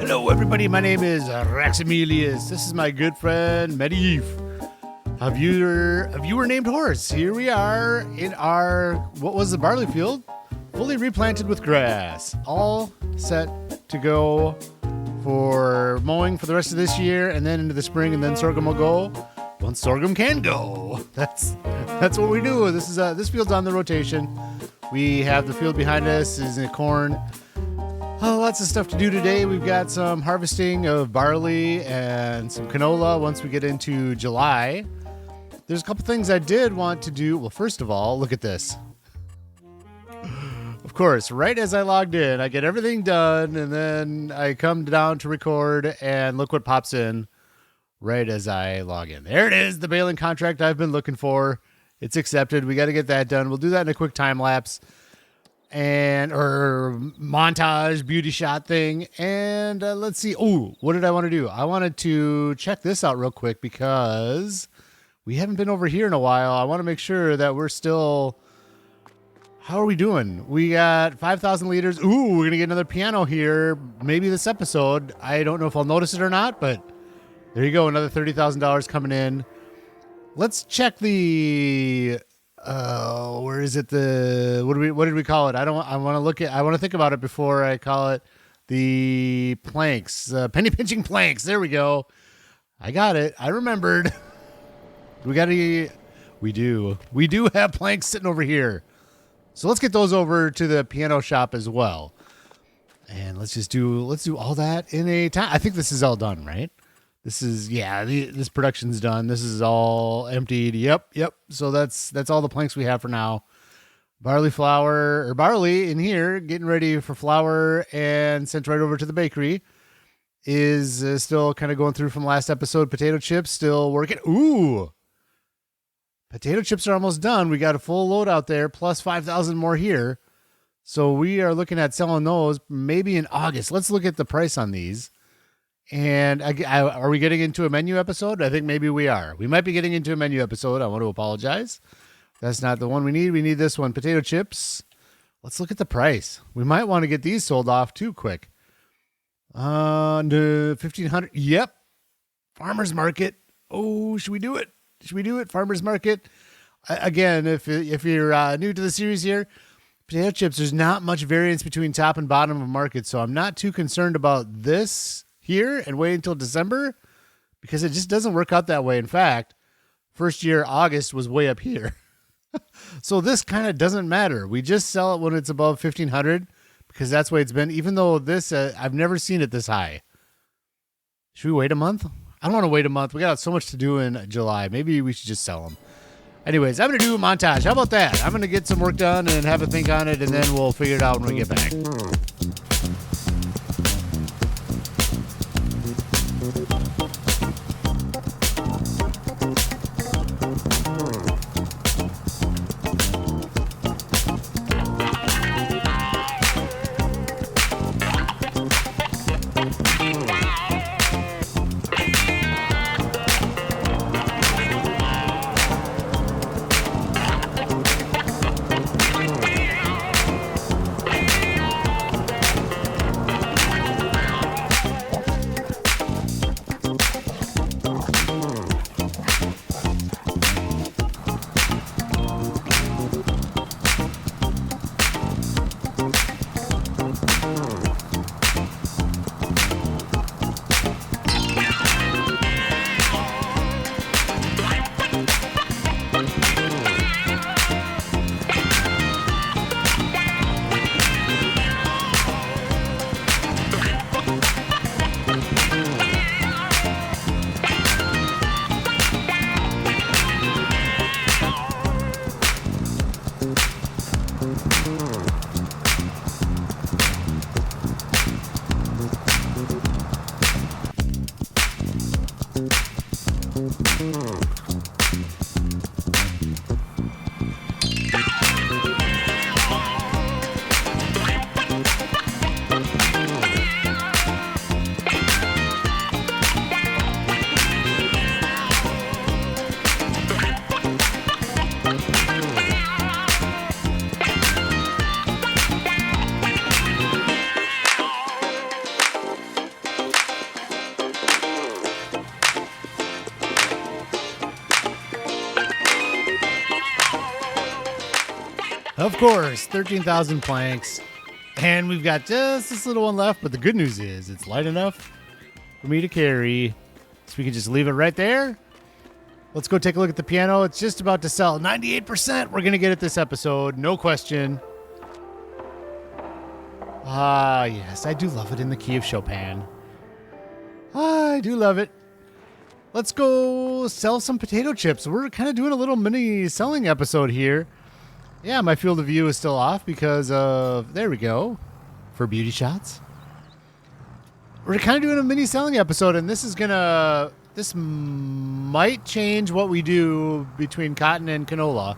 Hello, everybody. My name is Raximelius. This is my good friend Medivh, a viewer named Horse. Here we are in our what was the barley field, fully replanted with grass, all set to go for mowing for the rest of this year, and then into the spring, and then sorghum will go once sorghum can go. That's what we do. This field's on the rotation. We have the field behind us is in corn. Oh, lots of stuff to do today. We've got some harvesting of barley and some canola once we get into July. There's a couple things I did want to do. Well, first of all, look at this. Of course, right as I logged in, I get everything done, and then I come down to record, and look what pops in right as I log in. There it is, the Baling contract I've been looking for. It's accepted. We got to get that done. We'll do that in a quick time lapse or montage beauty shot thing. And let's see. Oh, what did I want to do? I wanted to check this out real quick because we haven't been over here in a while. I want to make sure that we're still... How are we doing? We got 5,000 liters. Ooh, we're going to get another piano here. Maybe this episode. I don't know if I'll notice it or not, but there you go. Another $30,000 coming in. Let's check the... where is it? What did we call it? I want to think about it before I call it the planks, penny pinching planks. There we go. I got it. I remembered. We do have planks sitting over here. So let's get those over to the piano shop as well. And let's do all that in a time. I think this is all done, right? This production's done. This is all emptied. Yep. So that's all the planks we have for now. Barley in here, getting ready for flour and sent right over to the bakery. Is still kind of going through from last episode. Potato chips still working. Ooh, potato chips are almost done. We got a full load out there, plus 5,000 more here. So we are looking at selling those maybe in August. Let's look at the price on these. And are we getting into a menu episode? I think maybe we are. We might be getting into a menu episode. I want to apologize. That's not the one we need. We need this one. Potato chips. Let's look at the price. We might want to get these sold off too quick. 1,500. Yep. Farmer's market. Oh, should we do it? Farmer's market. Again, if you're new to the series here, potato chips, there's not much variance between top and bottom of market. So I'm not too concerned about this here and wait until December because it just doesn't work out that way. In fact, first year August was way up here. So this kind of doesn't matter. We just sell it when it's above 1,500 because that's the way it's been, even though this, I've never seen it this high. Should we wait a month? I don't want to wait a month. We got so much to do in July. Maybe we should just sell them. Anyways, I'm going to do a montage. How about that? I'm going to get some work done and have a think on it, and then we'll figure it out when we get back. Of course, 13,000 planks. And we've got just this little one left, but the good news is it's light enough for me to carry. So we can just leave it right there. Let's go take a look at the piano. It's just about to sell. 98% we're going to get it this episode. No question. Ah, yes. I do love it in the key of Chopin. I do love it. Let's go sell some potato chips. We're kind of doing a little mini selling episode here. Yeah, my field of view is still off because of... There we go. For beauty shots. We're kind of doing a mini selling episode, and this is going to... This might change what we do between cotton and canola.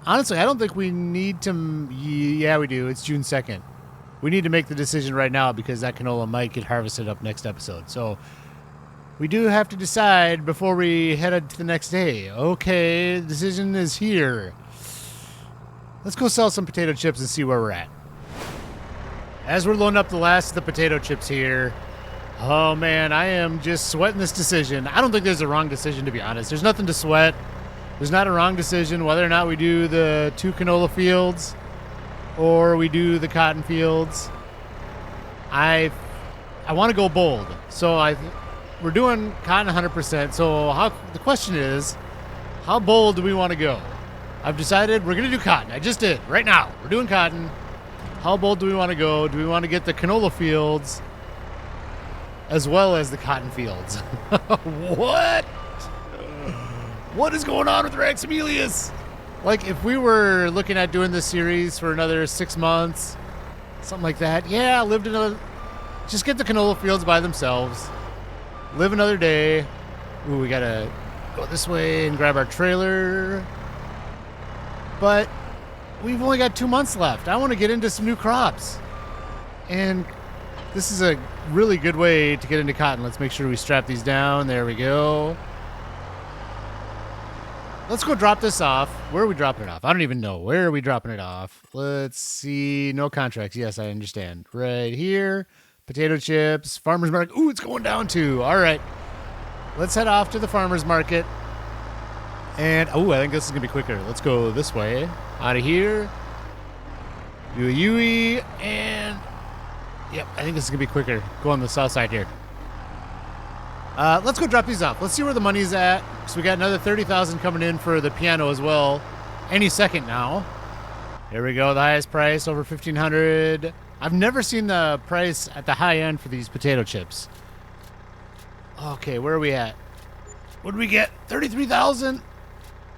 Honestly, I don't think we need to... Yeah, we do. It's June 2nd. We need to make the decision right now because that canola might get harvested up next episode. So we do have to decide before we head to the next day. Okay, the decision is here. Let's go sell some potato chips and see where we're at. As we're loading up the last of the potato chips here, oh man, I am just sweating this decision. I don't think there's a wrong decision, to be honest. There's nothing to sweat. There's not a wrong decision whether or not we do the 2 canola fields or we do the cotton fields. I want to go bold. So we're doing cotton 100%. So the question is, how bold do we want to go? I've decided we're going to do cotton. I just did. Right now. We're doing cotton. How bold do we want to go? Do we want to get the canola fields as well as the cotton fields? What? What is going on with Rex Emilius? Like, if we were looking at doing this series for another 6 months, something like that, yeah, just get the canola fields by themselves. Live another day. Ooh, we got to go this way and grab our trailer. But we've only got 2 months left. I want to get into some new crops. And this is a really good way to get into cotton. Let's make sure we strap these down. There we go. Let's go drop this off. Where are we dropping it off? I don't even know. Where are we dropping it off? Let's see. No contracts. Yes, I understand. Right here. Potato chips. Farmer's market. Ooh, it's going down too. All right. Let's head off to the farmer's market. And, oh, I think this is going to be quicker. Let's go this way. Out of here. Do a Yui. And, yep, I think this is going to be quicker. Go on the south side here. Let's go drop these off. Let's see where the money's at. So we got another 30,000 coming in for the piano as well. Any second now. Here we go. The highest price, over 1,500. I've never seen the price at the high end for these potato chips. Okay, where are we at? What did we get? 33,000.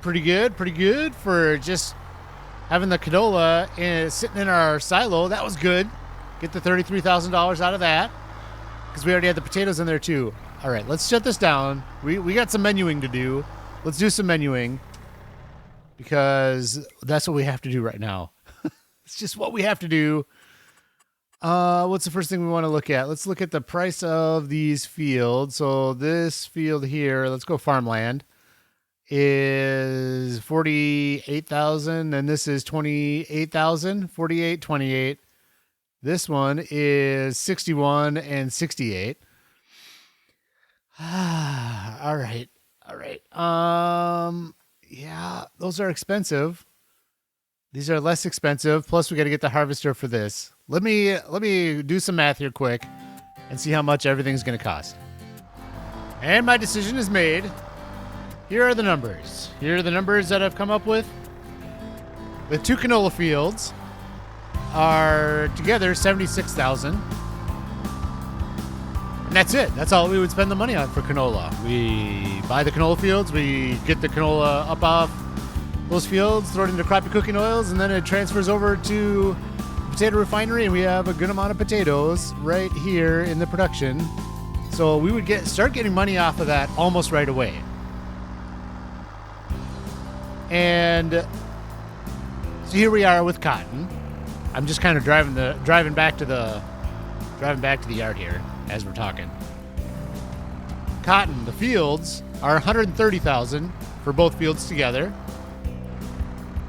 Pretty good for just having the canola sitting in our silo. That was good. Get the $33,000 out of that because we already had the potatoes in there too. All right, let's shut this down. We got some menuing to do. Let's do some menuing because that's what we have to do right now. It's just what we have to do. What's the first thing we want to look at? Let's look at the price of these fields. So this field here, let's go farmland, is 48,000 and this is 28,000, 48, 28. This one is 61 and 68. All right. Yeah, those are expensive. These are less expensive. Plus we got to get the harvester for this. Let me do some math here quick and see how much everything's going to cost. And my decision is made. Here are the numbers. Here are the numbers that I've come up with. The 2 canola fields are together 76,000. And that's it. That's all we would spend the money on for canola. We buy the canola fields, we get the canola up off those fields, throw it into Croppy cooking oils, and then it transfers over to the potato refinery, and we have a good amount of potatoes right here in the production. So we would start getting money off of that almost right away. And so here we are with cotton. I'm just kind of driving back to the yard here as we're talking. Cotton, the fields are 130,000 for both fields together.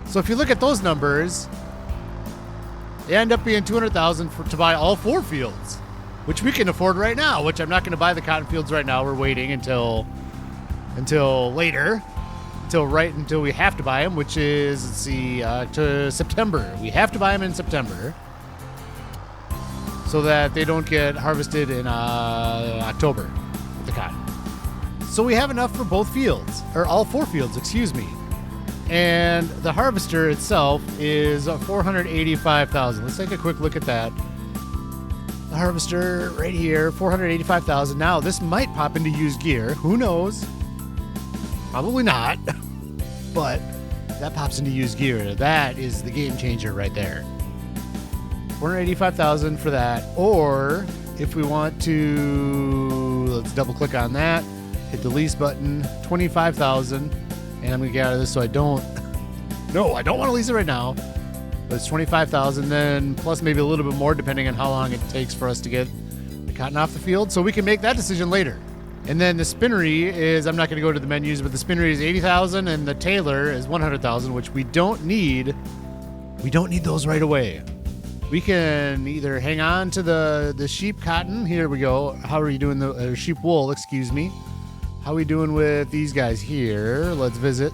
So if you look at those numbers, they end up being 200,000 to buy all 4 fields, which we can afford right now. Which I'm not going to buy the cotton fields right now. We're waiting until later. until we have to buy them, which is, let's see, to September. We have to buy them in September so that they don't get harvested in October, the cotton. So we have enough for both fields, or all 4 fields, excuse me. And the harvester itself is 485,000. Let's take a quick look at that. The harvester right here, 485,000. Now this might pop into used gear. Who knows? Probably not. But that pops into used gear. That is the game changer right there. 485,000 for that. Or if we want to, let's double click on that. Hit the lease button. 25,000. And I'm going to get out of this so I don't... No, I don't want to lease it right now. But it's 25,000 then, plus maybe a little bit more depending on how long it takes for us to get the cotton off the field. So we can make that decision later. And then the spinnery is, I'm not going to go to the menus, but the spinnery is 80,000 and the tailor is 100,000, which we don't need. We don't need those right away. We can either hang on to the sheep cotton. Here we go. How are you doing? The sheep wool, excuse me. How are we doing with these guys here? Let's visit.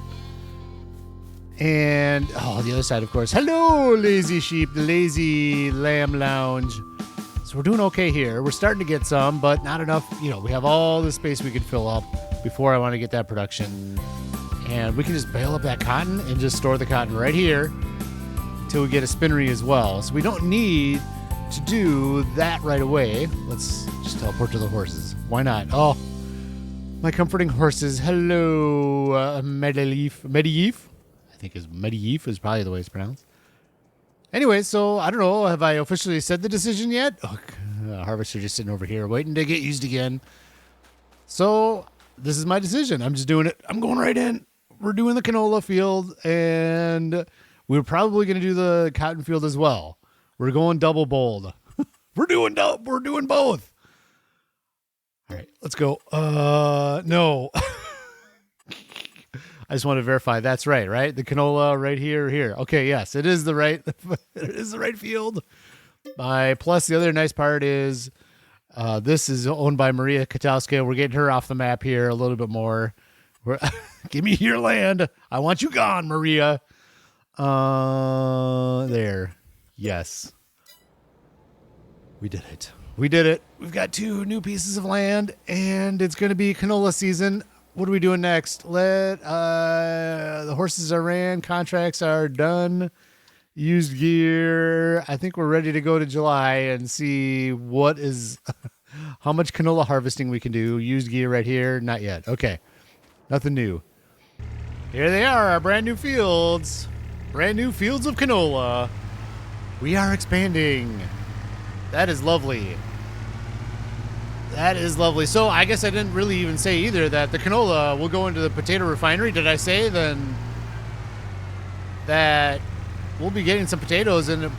And, the other side, of course. Hello, lazy sheep, the lazy lamb lounge. So we're doing okay here. We're starting to get some, but not enough. You know, we have all the space we could fill up before I want to get that production. And we can just bale up that cotton and just store the cotton right here until we get a spinnery as well. So we don't need to do that right away. Let's just teleport to the horses. Why not? Oh, my comforting horses. Hello, Mediev. I think Mediev is probably the way it's pronounced. Anyway, so I don't know. Have I officially said the decision yet? Oh, harvester just sitting over here waiting to get used again. So this is my decision. I'm just doing it. I'm going right in. We're doing the canola field, and we're probably going to do the cotton field as well. We're going double bold. We're doing both. All right, let's go. No. I just want to verify that's right? The canola right here. Okay, yes, it is the right field. Plus the other nice part is this is owned by Maria Katowska. We're getting her off the map here a little bit more. Give me your land. I want you gone, Maria. There. Yes. We did it. We've got 2 new pieces of land, and it's going to be canola season. What are we doing next? The horses are ran. Contracts are done. Used gear. I think we're ready to go to July and see what is, how much canola harvesting we can do. Used gear right here. Not yet. Okay. Nothing new. Here they are, our brand new fields. Brand new fields of canola. We are expanding. That is lovely. That is lovely. So I guess I didn't really even say either that the canola will go into the potato refinery. Did I say then that we'll be getting some potatoes and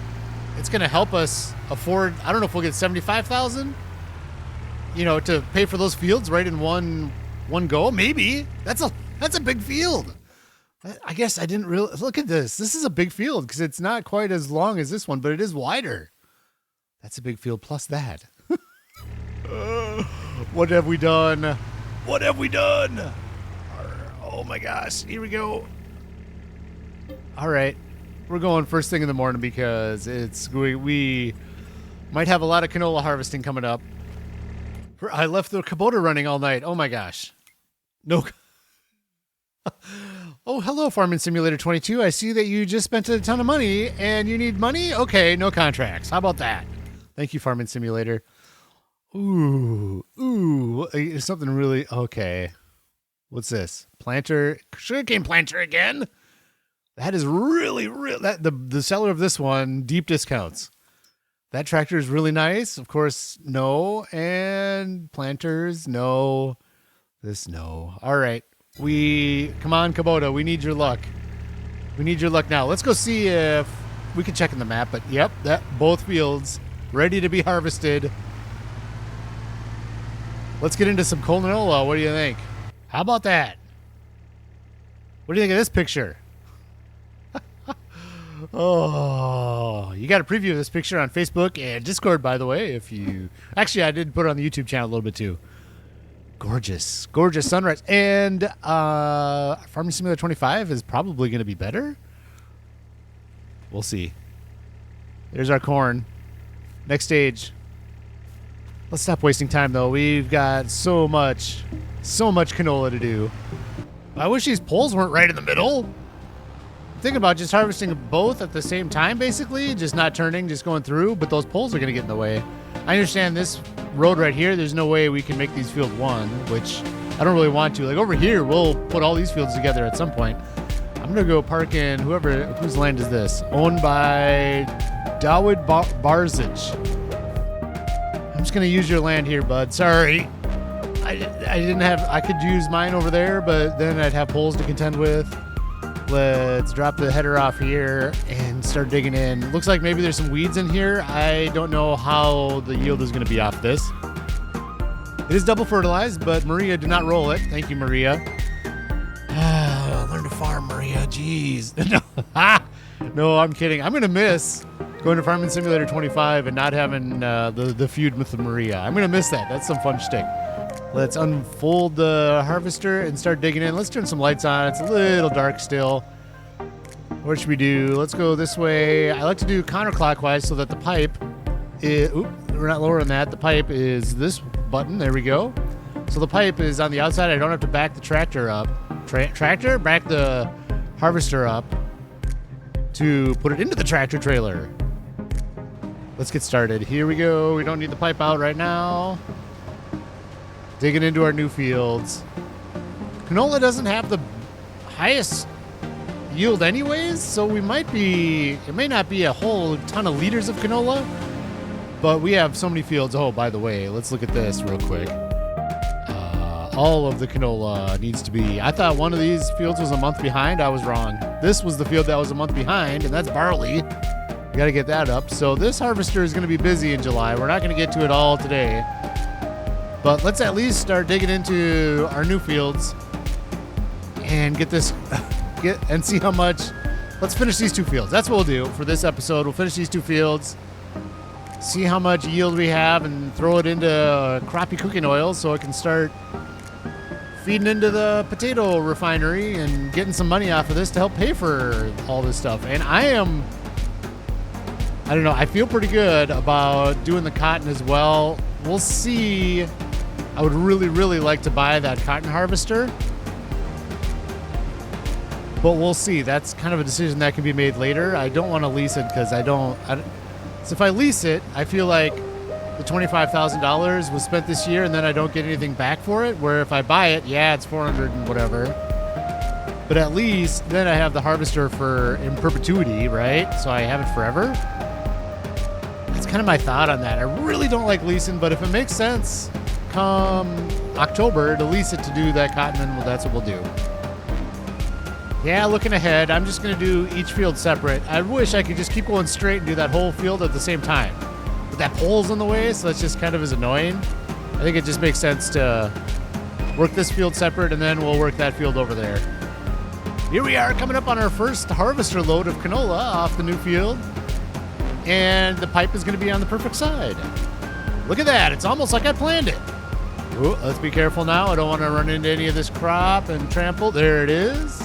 it's going to help us afford, I don't know if we'll get 75,000, to pay for those fields right in one go. Maybe. That's a big field. I guess I didn't really look at this. This is a big field because it's not quite as long as this one, but it is wider. That's a big field plus that. What have we done? Oh my gosh. Here we go. All right. We're going first thing in the morning because we might have a lot of canola harvesting coming up. I left the Kubota running all night. Oh my gosh. No. Oh, hello, Farming Simulator 22. I see that you just spent a ton of money and you need money? Okay, no contracts. How about that? Thank you, Farming Simulator. Ooh, something really, okay. What's this? Planter, sugarcane planter again? That is really, the seller of this one, deep discounts. That tractor is really nice. Of course, no. And planters, no. This, no. All right. Come on, Kubota. We need your luck. Now. Let's go see if we can check in the map. But yep, both fields ready to be harvested. Let's get into some canola. What do you think? How about that? What do you think of this picture? Oh, you got a preview of this picture on Facebook and Discord, by the way. Actually, I did put it on the YouTube channel a little bit too. Gorgeous, gorgeous sunrise. And Farming Simulator 25 is probably going to be better. We'll see. There's our corn. Next stage. Let's stop wasting time, though. We've got so much canola to do. I wish these poles weren't right in the middle. I'm thinking about just harvesting both at the same time, basically. Just not turning, just going through. But those poles are going to get in the way. I understand this road right here, there's no way we can make these field one, which I don't really want to. Like over here, we'll put all these fields together at some point. I'm going to go park in whose land is this? Owned by Dawid Barzic. I'm just going to use your land here, bud. Sorry. I could use mine over there, but then I'd have poles to contend with. Let's drop the header off here and start digging in. Looks like maybe there's some weeds in here. I don't know how the yield is going to be off this. It is double fertilized, but Maria did not roll it. Thank you, Maria. Learn to farm, Maria. Jeez. No, I'm kidding. I'm going to miss going to Farming Simulator 25 and not having the feud with the Maria. I'm going to miss that. That's some fun shtick. Let's unfold the harvester and start digging in. Let's turn some lights on. It's a little dark still. What should we do? Let's go this way. I like to do counterclockwise so that the pipe is... Oop, we're not lowering that. The pipe is this button. There we go. So the pipe is on the outside. I don't have to back the tractor up. Back the harvester up to put it into the tractor trailer. Let's get started. Here we go. We don't need the pipe out right now. Digging into our new fields. Canola doesn't have the highest yield anyways, so it may not be a whole ton of liters of canola, but we have so many fields. Oh, by the way, let's look at this real quick. All of the canola needs to be, I thought one of these fields was a month behind. I was wrong. This was the field that was a month behind, and that's barley. We got to get that up. So this harvester is going to be busy in July. We're not going to get to it all today. But let's at least start digging into our new fields and and see how much. Let's finish these two fields. That's what we'll do for this episode. We'll finish these two fields, see how much yield we have, and throw it into Croppy cooking oil so it can start feeding into the potato refinery and getting some money off of this to help pay for all this stuff. And I don't know, I feel pretty good about doing the cotton as well. We'll see. I would really, really like to buy that cotton harvester, but we'll see. That's kind of a decision that can be made later. I don't want to lease it because so if I lease it, I feel like the $25,000 was spent this year and then I don't get anything back for it, where if I buy it, yeah, it's 400 and whatever, but at least then I have the harvester in perpetuity, right? So I have it forever. That's kind of my thought on that. I really don't like leasing, but if it makes sense come October to lease it to do that cotton, then that's what we'll do. Yeah, looking ahead, I'm just going to do each field separate. I wish I could just keep going straight and do that whole field at the same time. But that pole's in the way, so that's just kind of annoying. I think it just makes sense to work this field separate, and then we'll work that field over there. Here we are, coming up on our first harvester load of canola off the new field. And the pipe is going to be on the perfect side. Look at that. It's almost like I planned it. Ooh, let's be careful now. I don't want to run into any of this crop and trample. There it is.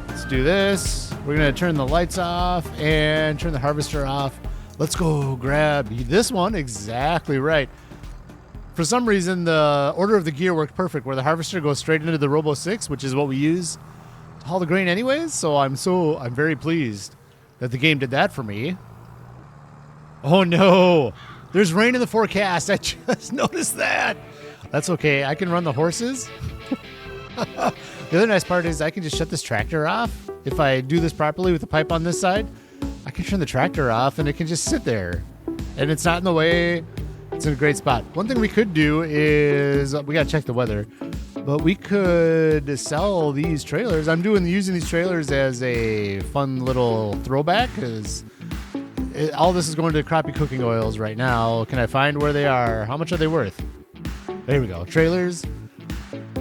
Let's do this. We're going to turn the lights off and turn the harvester off. Let's go grab this one. Exactly right. For some reason, the order of the gear worked perfect, where the harvester goes straight into the Robo 6, which is what we use to haul the grain anyways. So I'm very pleased that the game did that for me. Oh no, there's rain in the forecast. I just noticed that. That's okay. I can run the horses. The other nice part is I can just shut this tractor off. If I do this properly with the pipe on this side, I can turn the tractor off and it can just sit there. And it's not in the way. It's in a great spot. One thing we could do is, we got to check the weather, but we could sell these trailers. I'm using these trailers as a fun little throwback because all this is going to Croppy cooking oils right now. Can I find where they are? How much are they worth? There we go. Trailers.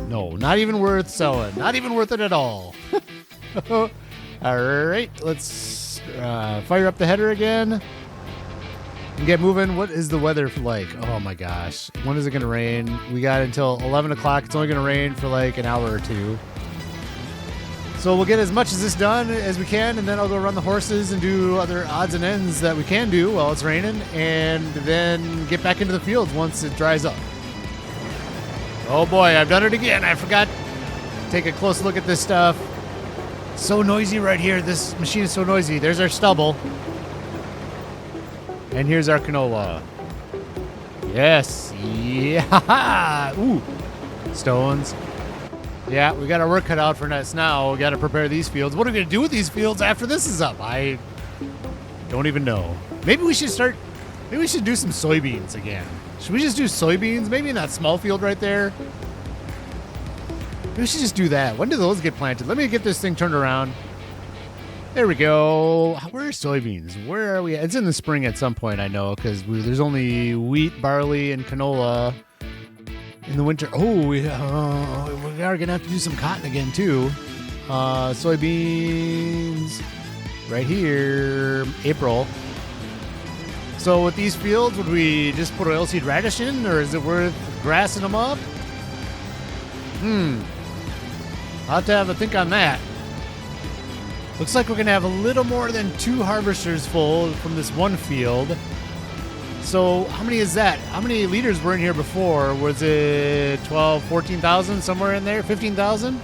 No, not even worth selling. Not even worth it at all. All right, let's fire up the header again. and get moving. What is the weather like? Oh my gosh. When is it going to rain? We got until 11 o'clock. It's only going to rain for like an hour or two. So we'll get as much of this done as we can, and then I'll go run the horses and do other odds and ends that we can do while it's raining, and then get back into the fields once it dries up. Oh boy, I've done it again. I forgot to take a close look at this stuff. So noisy right here. This machine is so noisy. There's our stubble. And here's our canola. Yes. Yeah. Ooh. Stones. Yeah, we got our work cut out for us now. We got to prepare these fields. What are we going to do with these fields after this is up? I don't even know. Maybe we should do some soybeans again. Should we just do soybeans? Maybe in that small field right there. Maybe we should just do that. When do those get planted? Let me get this thing turned around. There we go. Where are soybeans? Where are we at? It's in the spring at some point, I know, because there's only wheat, barley, and canola. In the winter, we are gonna have to do some cotton again too. Soybeans, right here, April. So with these fields, would we just put oilseed radish in, or is it worth grassing them up? I'll have to have a think on that. Looks like we're gonna have a little more than 2 harvesters full from this one field. So how many is that? How many liters were in here before? Was it 12, 14,000, somewhere in there? 15,000?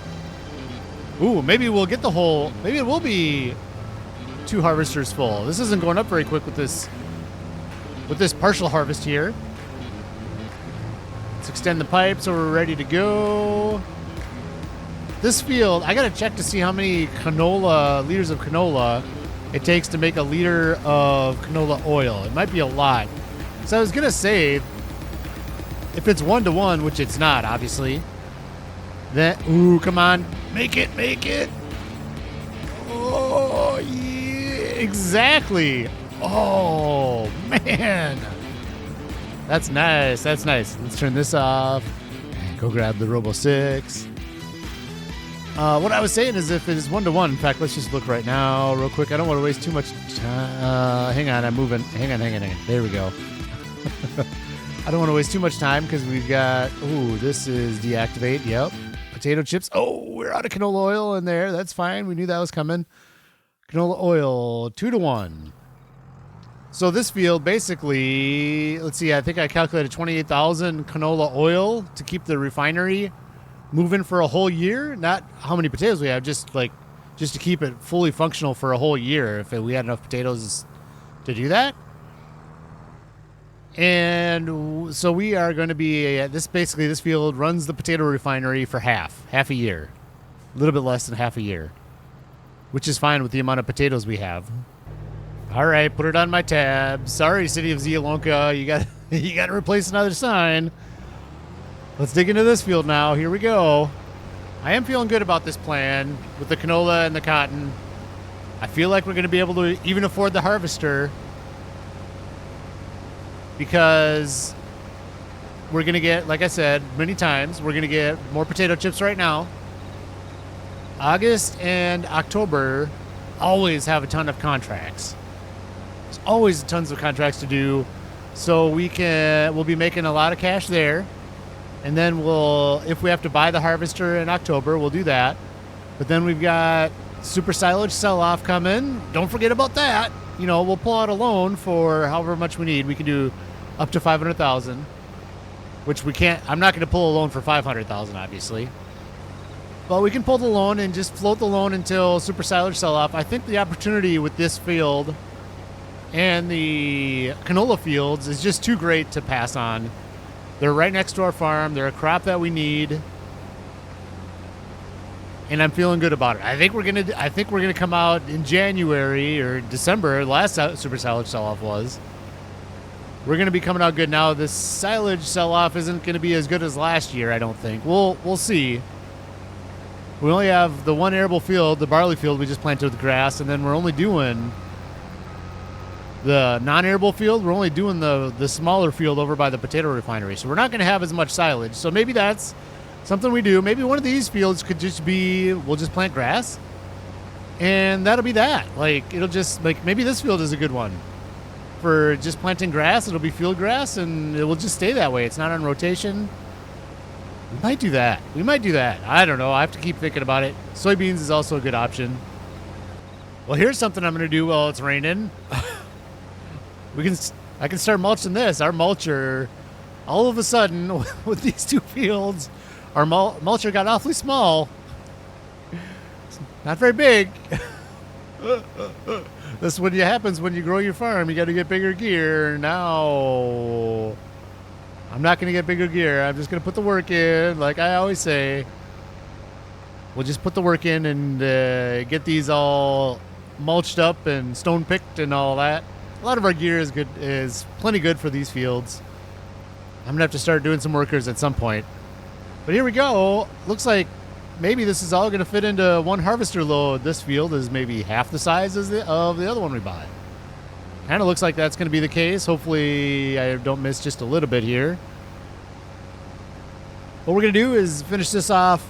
Ooh, maybe we'll get the whole, maybe it will be 2 harvesters full. This isn't going up very quick with this partial harvest here. Let's extend the pipe so we're ready to go. This field, I gotta check to see how many liters of canola it takes to make a liter of canola oil. It might be a lot. So I was gonna say, if it's 1-to-1, which it's not, obviously, then come on, make it. Oh, yeah, exactly. Oh man, that's nice. Let's turn this off and go grab the Robo 6. What I was saying is, if it is 1-to-1, in fact, let's just look right now real quick. I don't want to waste too much time. Hang on, I'm moving. Hang on. There we go. I don't want to waste too much time because we've got, this is deactivate. Yep. Potato chips. Oh, we're out of canola oil in there. That's fine. We knew that was coming. Canola oil, 2-to-1. So this field basically, let's see, I think I calculated 28,000 canola oil to keep the refinery moving for a whole year. Not how many potatoes we have, just to keep it fully functional for a whole year if we had enough potatoes to do that. And so we are going to be this field runs the potato refinery for half a year, a little bit less than half a year, which is fine with the amount of potatoes we have. All right, put it on my tab. Sorry, City of Zielonka, you got to replace another sign. Let's dig into this field now. Here we go. I am feeling good about this plan with the canola and the cotton. I feel like we're going to be able to even afford the harvester, because we're going to get, like I said many times, we're going to get more potato chips right now. August and October always have a ton of contracts. There's always tons of contracts to do. So we'll be making a lot of cash there. And then if we have to buy the harvester in October, we'll do that. But then we've got super silage sell-off coming. Don't forget about that. We'll pull out a loan for however much we need. We can do up to 500,000, which we can't. I'm not going to pull a loan for 500,000, obviously. But we can pull the loan and just float the loan until super silage sell-off. I think the opportunity with this field and the canola fields is just too great to pass on. They're right next to our farm. They're a crop that we need, and I'm feeling good about it. I think we're gonna come out in January or December. Last super silage sell-off was. We're gonna be coming out good now. This silage sell-off isn't gonna be as good as last year, I don't think. We'll see. We only have the one arable field, the barley field we just planted with grass, and then we're only doing the non-arable field. We're only doing the smaller field over by the potato refinery. So we're not going to have as much silage. So maybe that's something we do. Maybe one of these fields could just be, we'll just plant grass, and that'll be that. It'll just, maybe this field is a good one. for just planting grass. It'll be field grass, and it will just stay that way. It's not on rotation. We might do that. I don't know. I have to keep thinking about it. Soybeans is also a good option. Well, here's something I'm going to do while it's raining. I can start mulching this. Our mulcher, all of a sudden, with these two fields, our mulcher got awfully small. Not very big. That's what happens when you grow your farm. You got to get bigger gear. Now, I'm not going to get bigger gear. I'm just going to put the work in, like I always say. We'll just put the work in and get these all mulched up and stone picked and all that. A lot of our gear is plenty good for these fields. I'm gonna have to start doing some workers at some point. But here we go. Looks like maybe this is all gonna fit into one harvester load. This field is maybe half the size of the other one we bought. Kind of looks like that's gonna be the case. Hopefully I don't miss just a little bit here. What we're gonna do is finish this off,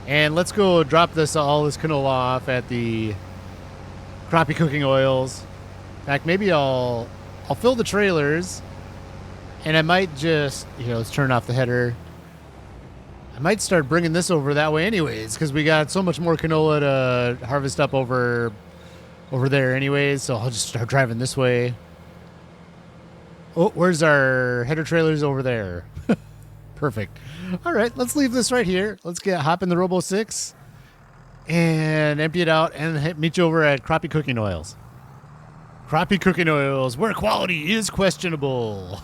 and let's go drop all this canola off at the Croppy cooking oils. In fact, maybe I'll fill the trailers, and I might just, let's turn off the header. I might start bringing this over that way anyways, because we got so much more canola to harvest up over there anyways, so I'll just start driving this way. Oh, where's our header trailers? Over there. Perfect. All right, let's leave this right here. Let's hop in the Robo 6 and empty it out and meet you over at Croppy Cooking Oils. Croppy Cooking Oils, where quality is questionable.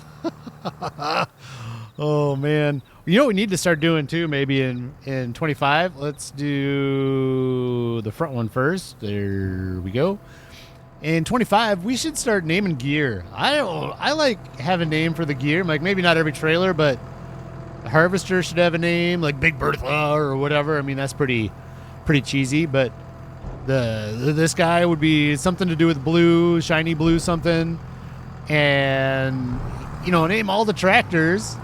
Oh, man. You know what we need to start doing, too, maybe in 25? Let's do the front one first. There we go. In 25, we should start naming gear. I like having a name for the gear. Like, maybe not every trailer, but the harvester should have a name, like Big Bertha or whatever. I mean, that's pretty cheesy, but this guy would be something to do with blue, shiny blue something, and name all the tractors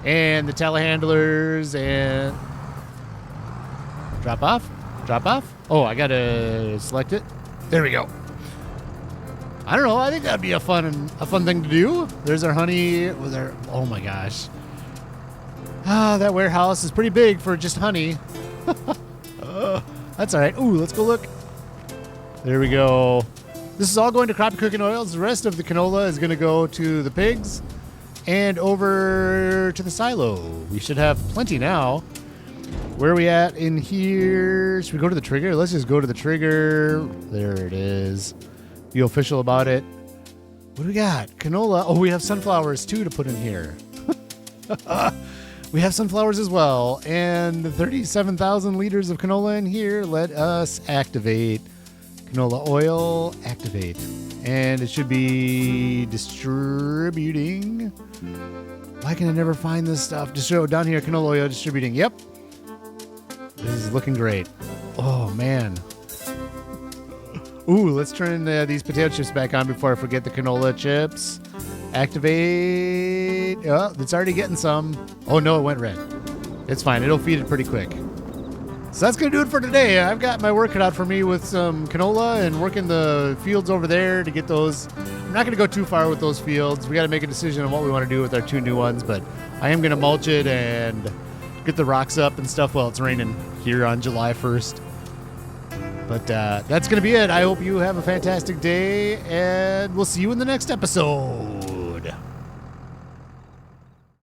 and the telehandlers and drop off. Oh, I gotta select it. There we go. I don't know. I think that'd be a fun thing to do. There's our honey. Oh my gosh. That warehouse is pretty big for just honey. That's all right. Ooh, let's go look. There we go. This is all going to Croppy Cooking Oils. The rest of the canola is going to go to the pigs and over to the silo. We should have plenty now. Where are we at in here? Should we go to the trigger? Let's just go to the trigger. There it is. Be official about it. What do we got? Canola. Oh, we have sunflowers too to put in here. We have sunflowers as well, and 37,000 liters of canola in here. Let us activate. Canola oil, activate. And it should be distributing. Why can I never find this stuff? Just show down here, canola oil distributing. Yep. This is looking great. Oh, man. Ooh, let's turn these potato chips back on before I forget the canola chips. Activate. Oh, it's already getting some. Oh, no, it went red. It's fine. It'll feed it pretty quick. So that's going to do it for today. I've got my work cut out for me with some canola and working the fields over there to get those. I'm not going to go too far with those fields. We got to make a decision on what we want to do with our two new ones, but I am going to mulch it and get the rocks up and stuff while it's raining here on July 1st. But that's going to be it. I hope you have a fantastic day, and we'll see you in the next episode.